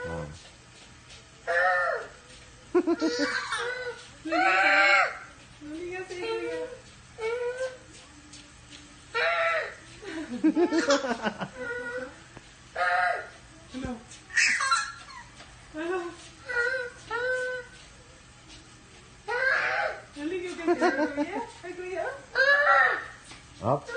Oh. Naligaw si Kuya. Ano? Ano? Naligaw ka si Kuya? Ay, Kuya? Up.